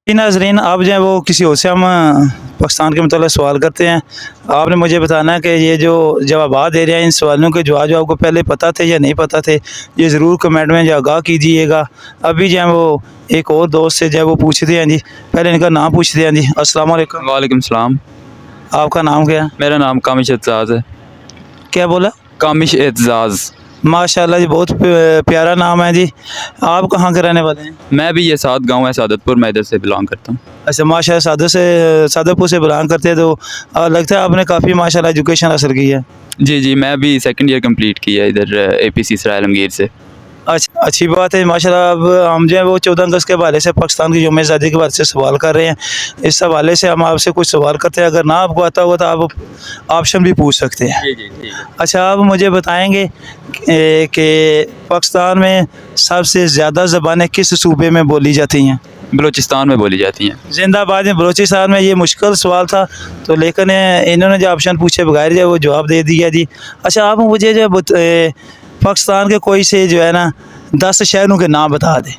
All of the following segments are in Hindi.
जी नाज़रीन, आप जो है वो किसी और से हम पाकिस्तान के मतलब सवाल करते हैं। आपने मुझे बताना है कि ये जो जवाब दे रहे हैं इन सवालों के जवाब जो आपको पहले पता थे या नहीं पता थे, ये ज़रूर कमेंट में जो आगाह कीजिएगा। अभी जो है वो एक और दोस्त से जो है वो पूछते हैं जी, पहले इनका नाम पूछते हैं जी। अस्सलाम वालेकुम। वालेकुम सलाम। आपका नाम क्या है? मेरा नाम कामिश एतजाज़ है। क्या बोला? कामिश एतजाज़। माशाल्लाह जी, बहुत प्यारा नाम है जी। आप कहाँ के रहने वाले हैं? मैं भी ये साथ गाँव है सादतपुर, मैं इधर से बिलोंग करता हूँ। अच्छा माशाल्लाह, सादतपुर से बिलोंग करते हैं तो लगता है आपने काफ़ी माशाल्लाह एजुकेशन हासिल की है। जी, जी, मैं भी सेकंड ईयर कंप्लीट किया है इधर APC सराय आलमगीर से। अच्छा, अच्छी बात है माशाल्लाह। अब हम जो है वो 14 अगस्त के हवाले से पाकिस्तान की यौम आज़ादी के हवाले से सवाल कर रहे हैं। इस हवाले से हम आपसे कुछ सवाल करते हैं, अगर ना आपको आता हुआ तो आप ऑप्शन भी पूछ सकते हैं। जी, जी, ठीक है। अच्छा, आप मुझे बताएँगे कि पाकिस्तान में सबसे ज़्यादा ज़बानें किस सूबे में बोली जाती हैं? बलूचिस्तान में बोली जाती हैं। ज़िंदाबाद में बलूचिस्तान में। ये मुश्किल सवाल था तो लेकिन इन्होंने जो ऑप्शन पूछे बगैर जो है वो जवाब दे दिया जी। अच्छा, आप मुझे जो पाकिस्तान के कोई से जो है ना 10 शहरों के नाम बता दें।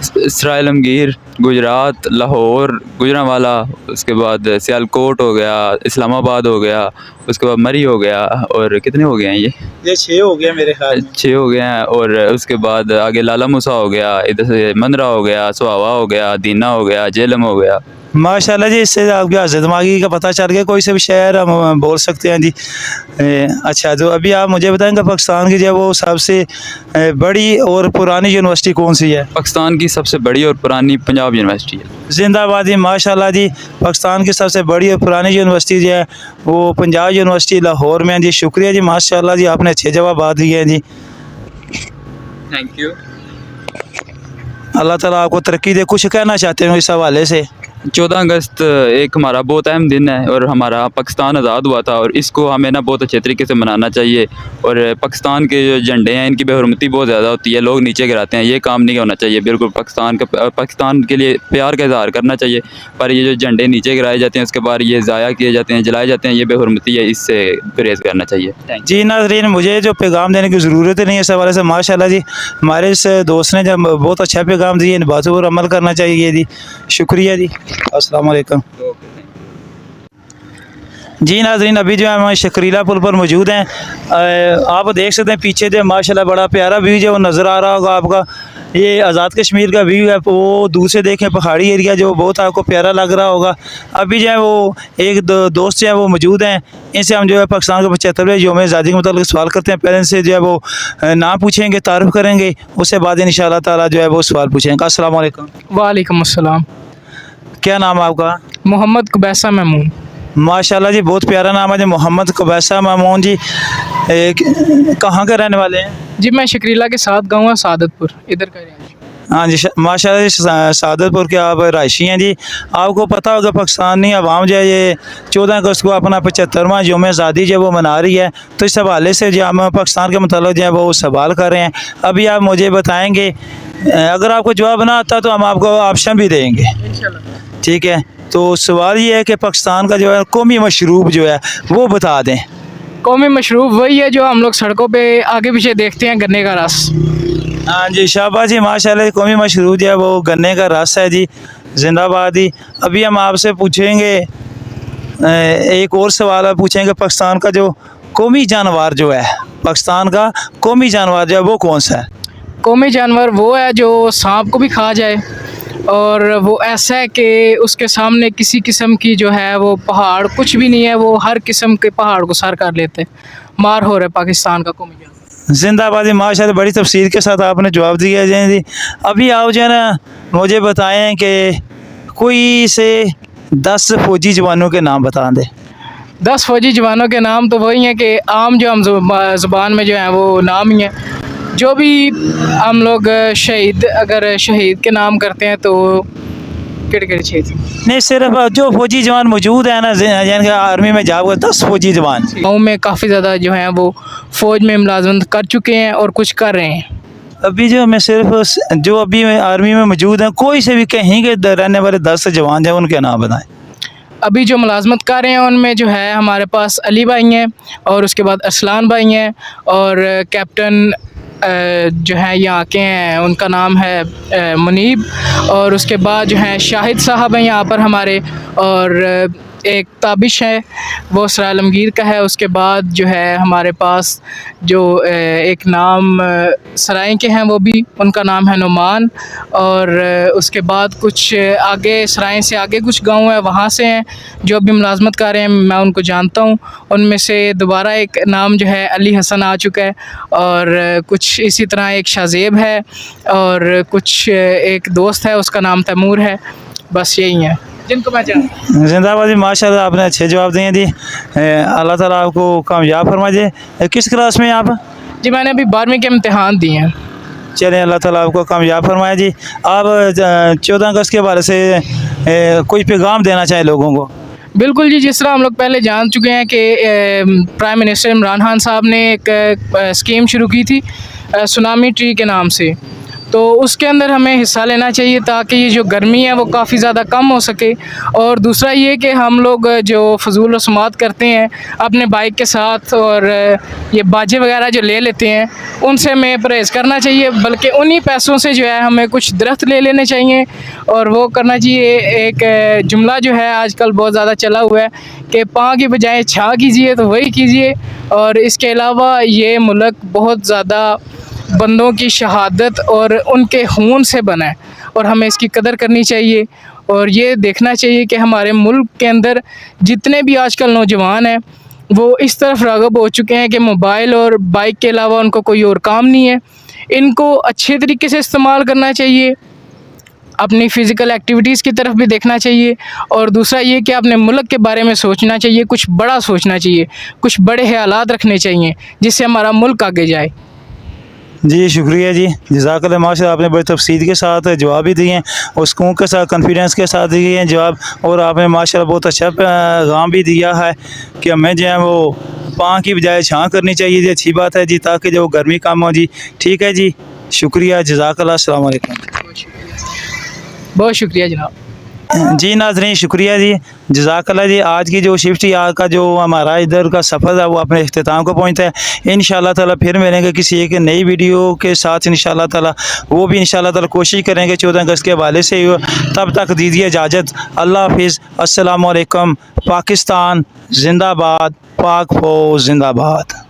सराय आलमगीर, गुजरात, लाहौर, गुजरांवाला, उसके बाद सियालकोट हो गया, इस्लामाबाद हो गया, उसके बाद मरी हो गया, और कितने हो गए हैं ये 6 हो गया मेरे ख्याल में। 6 हो गए हैं। और उसके बाद आगे लाला मूसा हो गया, इधर से मंदरा हो गया, सुहावा हो गया, दीना हो गया, जेलम हो गया। माशाल्लाह जी, इससे आपके हाज़िर दिमागी का पता चल गया, कोई से भी शहर हम बोल सकते हैं जी। अच्छा, तो अभी आप मुझे बताएंगे पाकिस्तान की जो है वो सबसे बड़ी और पुरानी यूनिवर्सिटी कौन सी है? पाकिस्तान की सबसे बड़ी और पुरानी पंजाब यूनिवर्सिटी है। ज़िंदाबाद जी, माशाल्लाह जी। पाकिस्तान की सबसे बड़ी और पुरानी यूनिवर्सिटी जो है वो पंजाब यूनिवर्सिटी लाहौर में है जी। शुक्रिया जी, माशाल्लाह जी, आपने अच्छे जवाब दिए हैं जी। Thank you. अल्लाह ताला आपको तरक्की दे। कुछ कहना चाहते हो इस हवाले से? 14 अगस्त एक हमारा बहुत अहम दिन है और हमारा पाकिस्तान आज़ाद हुआ था, और इसको हमें ना बहुत अच्छे तरीके से मनाना चाहिए। और पाकिस्तान के जो झंडे हैं इनकी बेहुरमती बहुत ज़्यादा होती है, लोग नीचे गिराते हैं, ये काम नहीं होना चाहिए। बिल्कुल पाकिस्तान के लिए प्यार का इज़हार करना चाहिए, पर ये जो झंडे नीचे गिराए जाते हैं उसके बाद ये ज़ाया किए जाते हैं, जलाए जाते हैं, ये बेहुरमती है, इससे परहेज़ करना चाहिए। जी नाज़रीन, मुझे जो पैगाम देने की ज़रूरत ही नहीं है इस हवाले से। माशाल्लाह जी, हमारे इस दोस्त ने जब बहुत अच्छा पैगाम दिया, इन बातों पर अमल करना चाहिए जी। शुक्रिया जी। अस्सलाम वालेकुम। जी नाज़रीन, अभी जो है हम शकरीला पुल पर मौजूद हैं। आप देख सकते हैं पीछे जो माशाल्लाह बड़ा प्यारा व्यू जो नज़र आ रहा होगा आपका। ये आज़ाद कश्मीर का व्यू है, वो दूर से देखें पहाड़ी एरिया जो बहुत आपको प्यारा लग रहा होगा। अभी जो है वो एक दोस्त जो है वो मौजूद हैं, इनसे हम जो है पाकिस्तान के 75वें यौम आज़ादी के मतलब सवाल करते हैं। पहले इनसे जो है वो नाम पूछेंगे, तारुफ़ करेंगे, उसके बाद इंशाअल्लाह ताला जो है वो सवाल पूछेंगे। अस्सलाम वालेकुम। वालेकुम अस्सलाम। क्या नाम है आपका? मोहम्मद कुबैसा महमूद। माशाल्लाह जी, बहुत प्यारा नाम है जी, मोहम्मद कुबैसा महमूद जी। कहाँ के रहने वाले हैं? जी मैं शकरीला के साथ गाँव है सादतपुर, इधर का रिहायशी। हाँ जी, माशाल्लाह जी, सादतपुर के आप रहायशी हैं जी। आपको पता होगा पाकिस्तानी अवाम जो है ये 14 अगस्त को अपना 75वां यौम आज़ादी जो है वो मना रही है, तो इस हवाले से जो हम पाकिस्तान के मतलब जो है वो सवाल कर रहे हैं। अभी आप मुझे बताएँगे, अगर आपको जवाब ना आता तो हम आपको ऑप्शन भी देंगे, ठीक है? तो सवाल ये है कि पाकिस्तान का जो है कौमी मशरूब जो है वो बता दें। कौमी मशरूब वही है जो हम लोग सड़कों पे आगे पीछे देखते हैं, गन्ने का रस। हाँ जी, शाबाश जी, माशाल्लाह। कौमी मशरूब जो है वो गन्ने का रस है जी। जिंदाबाद जी। अभी हम आपसे पूछेंगे एक और सवाल पूछेंगे, पाकिस्तान का जो कौमी जानवर जो है, पाकिस्तान का कौमी जानवर जो है वो कौन सा है? कौमी जानवर वो है जो सांप को भी खा जाए, और वो ऐसा है कि उसके सामने किसी किस्म की जो है वो पहाड़ कुछ भी नहीं है, वो हर किस्म के पहाड़ को सर कर लेते। मार हो रहा है पाकिस्तान का कौमी जानवर। जिंदाबाद जी, माशाल्लाह, बड़ी तफसील के साथ आपने जवाब दिया जी। अभी आप जो है ना मुझे बताएं कि कोई से 10 फौजी जवानों के नाम बता दें। 10 फौजी जवानों के नाम तो वही हैं कि आम जो हम ज़ुबान में जो है वो नाम ही हैं। जो भी हम लोग शहीद, अगर शहीद के नाम करते हैं तो किड़ छेद नहीं, सिर्फ जो फौजी जवान मौजूद है ना, यानी कि आर्मी में जाओ 10 फौजी जवान। गाँव में काफ़ी ज़्यादा जो हैं वो फ़ौज में मुलाजमत कर चुके हैं और कुछ कर रहे हैं। अभी जो मैं सिर्फ जो अभी आर्मी में मौजूद हैं, कोई से भी कहीं के रहने वाले 10 जवान जो उनके नाम बताएं। अभी जो मुलाजमत कर रहे हैं उनमें जो है हमारे पास अली भाई हैं, और उसके बाद अरसलान भाई हैं, और कैप्टन जो हैं यहाँ के हैं, उनका नाम है मुनीब, और उसके बाद जो हैं शाहिद साहब हैं यहाँ पर हमारे, और एक ताबिश है वो सराय आलमगीर का है। उसके बाद जो है हमारे पास जो एक नाम सराय के हैं वो भी, उनका नाम है नुमान, और उसके बाद कुछ आगे सराय से आगे कुछ गांव है वहाँ से हैं जो अभी मुलाजमत कर रहे हैं, मैं उनको जानता हूँ। उनमें से दोबारा एक नाम जो है अली हसन आ चुका है, और कुछ इसी तरह एक शाहजेब है, और कुछ एक दोस्त है उसका नाम तैमूर है। बस यही है जिनको मैं जानता। जिंदाबाद जी, माशाल्लाह आपने अच्छे जवाब दिए जी। अल्लाह ताला आपको कामयाब फरमाए। किस क्लास में आप? जी मैंने अभी 12वीं के इम्तिहान दिए हैं। चलें, अल्लाह ताला आपको कामयाब फरमाए जी। आप 14 अगस्त के बारे से कोई पैगाम देना चाहें लोगों को? बिल्कुल जी, जिस तरह हम लोग पहले जान चुके हैं कि प्राइम मिनिस्टर इमरान खान साहब ने एक स्कीम शुरू की थी सुनामी ट्री के नाम से, तो उसके अंदर हमें हिस्सा लेना चाहिए ताकि ये जो गर्मी है वो काफ़ी ज़्यादा कम हो सके। और दूसरा ये कि हम लोग जो फजूल रस्मात करते हैं अपने बाइक के साथ, और ये बाजे वगैरह जो ले लेते हैं उनसे हमें परहेज़ करना चाहिए, बल्कि उन्हीं पैसों से जो है हमें कुछ दरख्त ले लेने चाहिए और वो करना चाहिए। एक जुमला जो है आजकल बहुत ज़्यादा चला हुआ है कि पाँ की बजाय छाँ कीजिए, तो वही कीजिए। और इसके अलावा ये मुल्क बहुत ज़्यादा बंदों की शहादत और उनके खून से बना है, और हमें इसकी कदर करनी चाहिए। और ये देखना चाहिए कि हमारे मुल्क के अंदर जितने भी आजकल नौजवान हैं वो इस तरफ राग़िब हो चुके हैं कि मोबाइल और बाइक के अलावा उनको कोई और काम नहीं है। इनको अच्छे तरीके से इस्तेमाल करना चाहिए, अपनी फ़िज़िकल एक्टिविटीज़ की तरफ भी देखना चाहिए, और दूसरा ये कि अपने मुल्क के बारे में सोचना चाहिए, कुछ बड़ा सोचना चाहिए, कुछ बड़े ख़यालात रखने चाहिए जिससे हमारा मुल्क आगे जाए। जी शुक्रिया जी, जज़ाकल्लाह। माशाल्लाह आपने बड़ी तफसील के साथ जवाब भी दिए हैं और सुकून के साथ कॉन्फिडेंस के साथ दिए हैं जवाब, और आपने माशाल्लाह बहुत अच्छा पैगाम भी दिया है कि हमें जो है वो पाँ की बजाय छाँ करनी चाहिए जी। अच्छी बात है जी, ताकि जो गर्मी कम हो जी। ठीक है जी, शुक्रिया, जज़ाकल्लाह, अस्सलाम वालेकुम। बहुत शुक्रिया जनाब। जी नाज़रीन, शुक्रिया जी, जज़ाकल्लाह जी। आज की जो शिफ्ट या का जो हमारा इधर का सफ़र है वो अपने इख्तिताम को पहुंचता है। इंशाअल्लाह ताला फिर मिलेंगे किसी एक नई वीडियो के साथ इंशाअल्लाह ताला। वो भी इंशाअल्लाह ताला कोशिश करेंगे 14 अगस्त के हवाले से। तब तक दीजिए इजाज़त, अल्लाह हाफिज़, अस्सलामु अलैकुम। पाकिस्तान जिंदाबाद, पाक फौज जिंदाबाद।